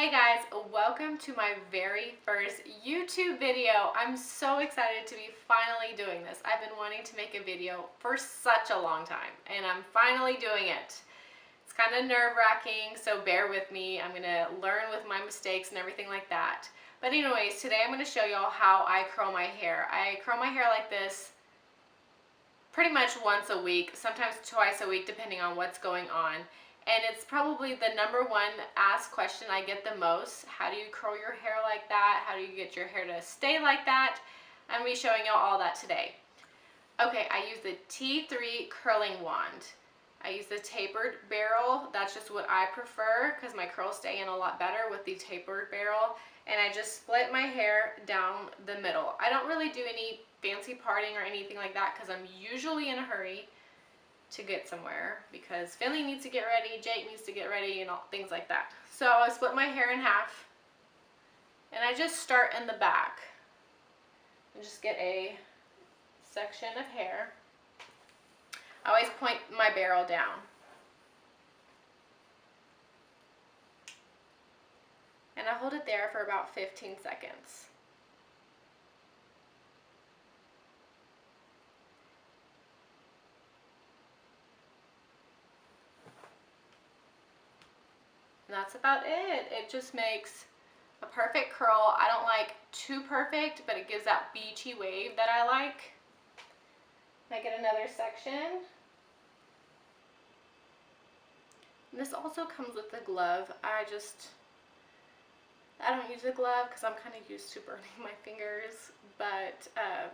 Hey guys, welcome to my very first YouTube video. I'm so excited to be finally doing this. I've been wanting to make a video for such a long time and I'm finally doing it. It's kind of nerve-wracking, so bear with me. I'm gonna learn with my mistakes and everything like that. But anyways, today I'm gonna show y'all how I curl my hair. I curl my hair like this pretty much once a week, sometimes twice a week depending on what's going on. And it's probably the number one asked question I get the most. How do you curl your hair like that? How do you get your hair to stay like that? I'm going to be showing y'all all that today. Okay, I use the T3 curling wand. I use the tapered barrel. That's just what I prefer because my curls stay in a lot better with the tapered barrel. And I just split my hair down the middle. I don't really do any fancy parting or anything like that because I'm usually in a hurry to get somewhere because Finley needs to get ready, Jake needs to get ready, and all things like that. So I split my hair in half and I just start in the back and just get a section of hair. I always point my barrel down. And I hold it there for about 15 seconds. And that's about it. It just makes a perfect curl. I don't like too perfect, but it gives that beachy wave that I like. I get another section. And this also comes with a glove. I don't use a glove because I'm kind of used to burning my fingers, but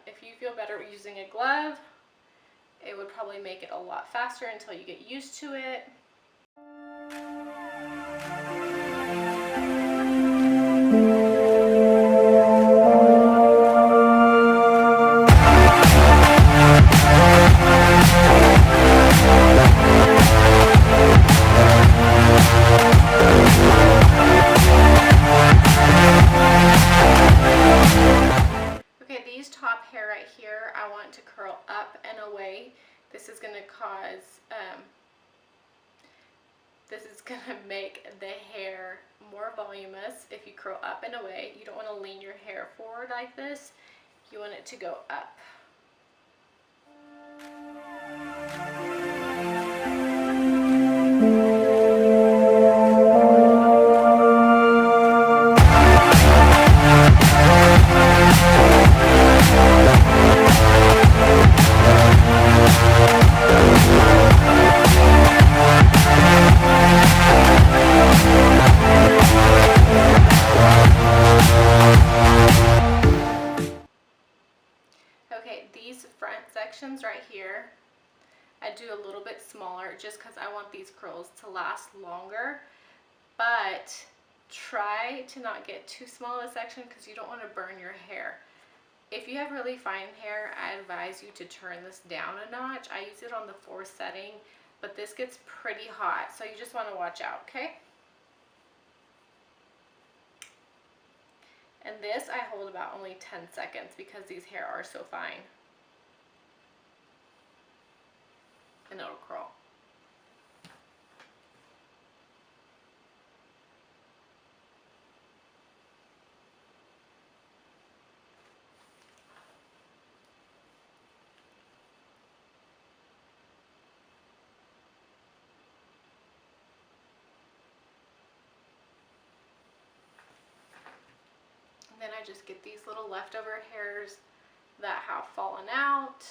if you feel better using a glove, it would probably make it a lot faster until you get used to it. Top hair right here, I want to curl up and away. This is going to make the hair more voluminous if you curl up and away. You don't want to lean your hair forward like this. You want it to go up. Okay, these front sections right here, I do a little bit smaller just because I want these curls to last longer, but try to not get too small a section because you don't want to burn your hair. If you have really fine hair, I advise you to turn this down a notch. I use it on the 4th setting, but this gets pretty hot, so you just want to watch out, okay? And this I hold about only 10 seconds because these hair are so fine. And it'll curl. Then I just get these little leftover hairs that have fallen out.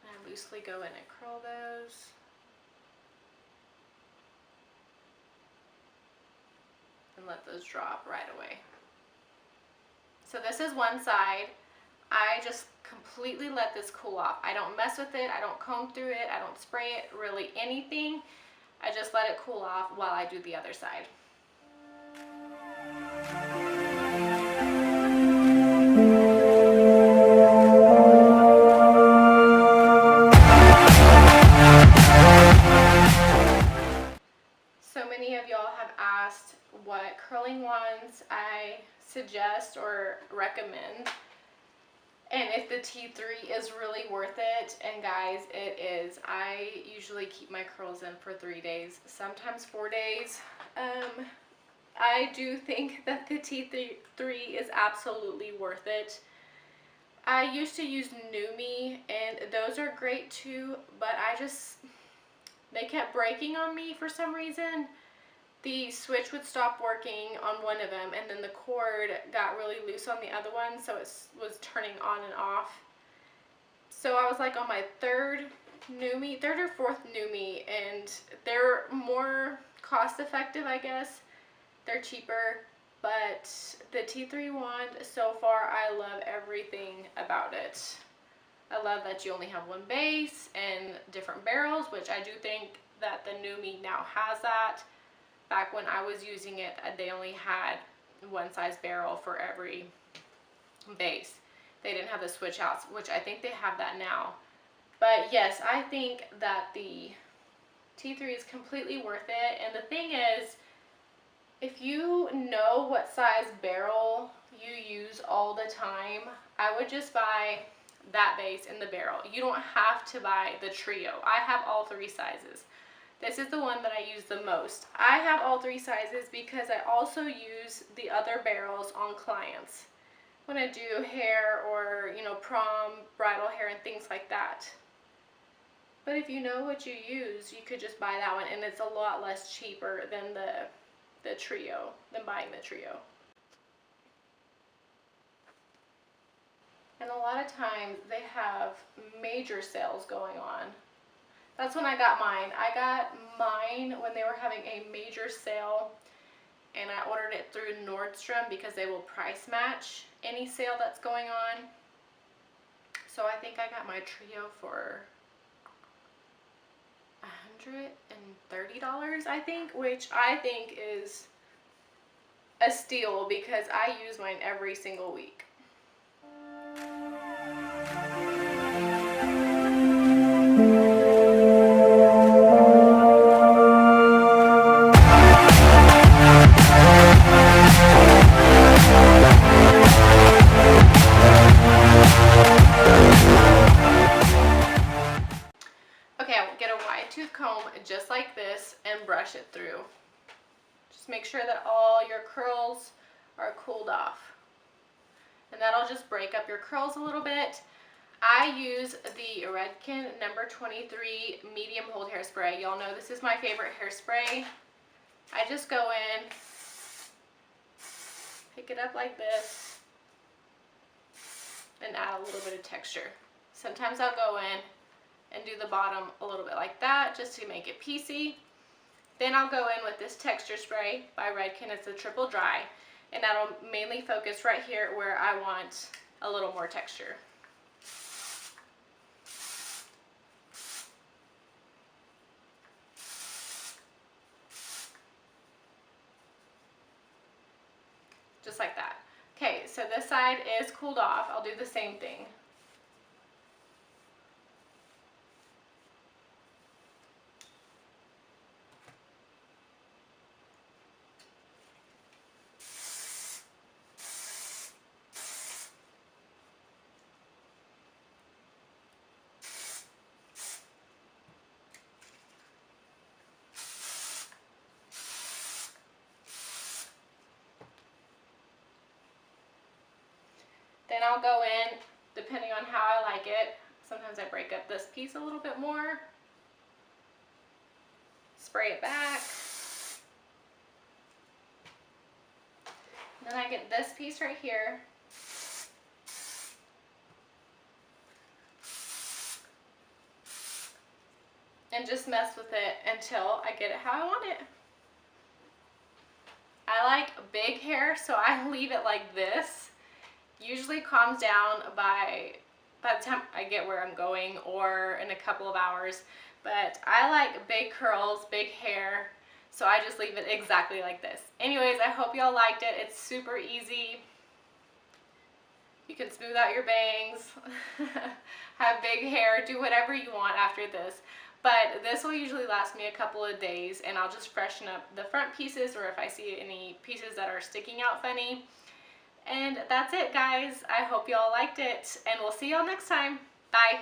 And I loosely go in and curl those. And let those drop right away. So this is one side. I just completely let this cool off. I don't mess with it. I don't comb through it. I don't spray it, really anything. I just let it cool off while I do the other side. So many of y'all have asked what curling wands I suggest or recommend, and if the T3 is really worth it. And guys, it is. I usually keep my curls in for 3 days, sometimes 4 days. I do think that the T3 is absolutely worth it. I used to use Numi, and those are great too, but they kept breaking on me for some reason. The switch would stop working on one of them, and then the cord got really loose on the other one, so it was turning on and off. So I was like on my third or fourth Numi, and they're more cost effective, I guess. They're cheaper, but the T3 wand, so far, I love everything about it. I love that you only have one base and different barrels, which I do think that the Numi now has that. Back when I was using it, they only had one size barrel for every base. They didn't have the switch outs, which I think they have that now. But yes, I think that the T3 is completely worth it. And the thing is, if you know what size barrel you use all the time, I would just buy that base in the barrel. You don't have to buy the trio. I have all three sizes. This is the one that I use the most. I have all three sizes because I also use the other barrels on clients when I do hair or, you know, prom, bridal hair and things like that. But if you know what you use, you could just buy that one, and it's a lot less cheaper than the trio, than buying the trio. And a lot of times they have major sales going on. That's when I got mine. I got mine when they were having a major sale, and I ordered it through Nordstrom because they will price match any sale that's going on. So I think I got my trio for $130, I think, which I think is a steal because I use mine every single week. Okay, I will get a wide tooth comb just like this and brush it through. Just make sure that all your curls are cooled off. And that'll just break up your curls a little bit. I use the Redken number 23 medium hold hairspray. Y'all know this is my favorite hairspray. I just go in, pick it up like this, and add a little bit of texture. Sometimes I'll go in and do the bottom a little bit like that just to make it piecey. Then I'll go in with this texture spray by Redken. It's a triple dry, and that'll mainly focus right here where I want a little more texture. Just like that. Okay, so this side is cooled off. I'll do the same thing. Then I'll go in, depending on how I like it. Sometimes I break up this piece a little bit more. Spray it back. Then I get this piece right here. And just mess with it until I get it how I want it. I like big hair, so I leave it like this. Usually calms down by the time I get where I'm going or in a couple of hours. But I like big curls, big hair, so I just leave it exactly like this. Anyways, I hope y'all liked it. It's super easy. You can smooth out your bangs, have big hair, do whatever you want after this. But this will usually last me a couple of days, and I'll just freshen up the front pieces, or if I see any pieces that are sticking out funny. And that's it, guys. I hope y'all liked it, and we'll see y'all next time. Bye.